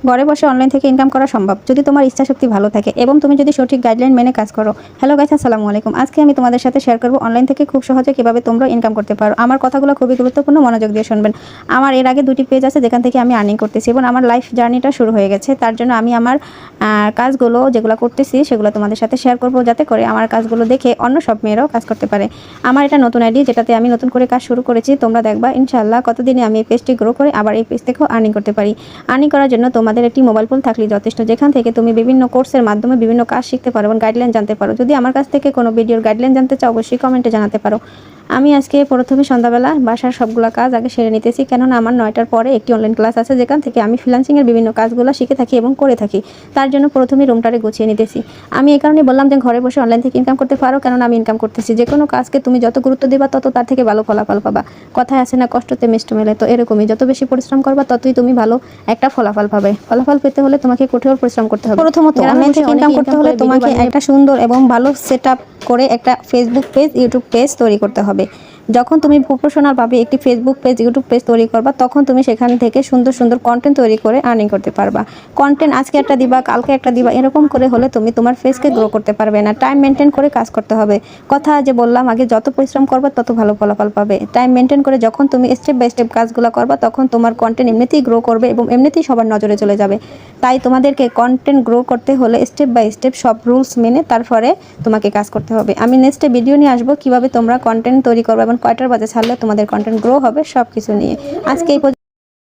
ঘরে বসে অনলাইন থেকে ইনকাম করা সম্ভব যদি তোমার ইচ্ছাশক্তি ভালো থাকে এবং তুমি যদি সঠিক গাইডলাইন মেনে কাজ করো। হ্যালো গাইস, আসসালামু আলাইকুম। আজকে আমি তোমাদের সাথে শেয়ার করব অনলাইন থেকে খুব সহজে কিভাবে তোমরা ইনকাম করতে পারো। আমার কথাগুলো খুবই গুরুত্বপূর্ণ, মনোযোগ দিয়ে শুনবেন। আমার এর আগে 2টি পেজ আছে যেখান থেকে আমি আর্নিং করতেছি এবং আমার লাইফ জার্নিটা শুরু হয়ে গেছে। তার জন্য আমি আমার কাজগুলো যেগুলো করতেছি সেগুলো তোমাদের সাথে শেয়ার করব, যাতে করে আমার কাজগুলো দেখে অন্য সব মেয়েরাও কাজ করতে পারে। আমার এটা নতুন আইডি, যেটাতে আমি নতুন করে কাজ শুরু করেছি। তোমরা দেখবা ইনশাআল্লাহ কতদিনে আমি এই পেজটি গ্রো করে আবার এই পেজ থেকেও আর্নিং করতে পারি। আর্নিং করার জন্য তোমাদের একটি মোবাইল ফোন থাকলেই যথেষ্ট, যেখান থেকে তুমি বিভিন্ন কোর্সের মাধ্যমে বিভিন্ন কাজ শিখতে পারো এবং গাইডলাইন জানতে পারো। যদি আমার কাছ থেকে কোনো ভিডিওর গাইডলাইন জানতে চাও, অবশ্যই কমেন্টে জানাতে পারো। আমি আজকে প্রথমে সন্ধ্যাবেলা বাসার সবগুলো কাজ আগে সেরে নিতেছি, কেননা আমার 9টার পরে একটি অনলাইন ক্লাস আছে, যেখান থেকে আমি ফ্রিল্যান্সিংয়ের বিভিন্ন কাজগুলো শিখে থাকি এবং করে থাকি। তার জন্য প্রথমে রুমটারে গুছিয়ে নিতেছি। আমি এই কারণে বললাম যে ঘরে বসে অনলাইন থেকে ইনকাম করতে পারো, কেননা আমি ইনকাম করতেছি। যে কোনো কাজকে তুমি যত গুরুত্ব দেবা তত তার থেকে ভালো ফলাফল পাবা। কথায় আছে না, কষ্টতে মিষ্টি মেলে, তো এরকমই যত বেশি পরিশ্রম করবা ততই তুমি ভালো একটা ফলাফল পাবে। ফলাফল পেতে হলে তোমাকে কঠোর পরিশ্রম করতে হবে। প্রথমত অনলাইন থেকে ইনকাম করতে হলে তোমাকে একটা সুন্দর এবং ভালো সেটআপ করে একটা ফেসবুক পেজ, ইউটিউব পেজ তৈরি করতে হবে। যখন তুমি প্রফেশনালভাবে একটি ফেসবুক পেজ, ইউটিউব পেজ তৈরি করবা, তখন তুমি সেখান থেকে সুন্দর সুন্দর কন্টেন্ট তৈরি করে আর্নিং করতে পারবা। কন্টেন্ট আজকে একটা দিবা, কালকে একটা দিবা, এরকম করে হলে তুমি তোমার ফেসকে গ্রো করতে পারবে না। টাইম মেনটেন করে কাজ করতে হবে। কথা যে বললাম আগে, যত পরিশ্রম করবা তত ভালো ফলাফল পাবে। টাইম মেনটেন করে যখন তুমি স্টেপ বাই স্টেপ কাজগুলো করবা, তখন তোমার কন্টেন্ট এমনিতেই গ্রো করবে এবং এমনিতেই সবার নজরে চলে যাবে। তাই তোমাদেরকে কন্টেন্ট গ্রো করতে হলে স্টেপ বাই স্টেপ সব রুলস মেনে তারপরে তোমাকে কাজ করতে হবে। আমি নেক্সটে ভিডিও নিয়ে আসবো কিভাবে তোমরা কন্টেন্ট তৈরি করবে এবং কয়টার বাজে ছাড়লে তোমাদের কন্টেন্ট গ্রো হবে, সব কিছু নিয়ে। আজকে এই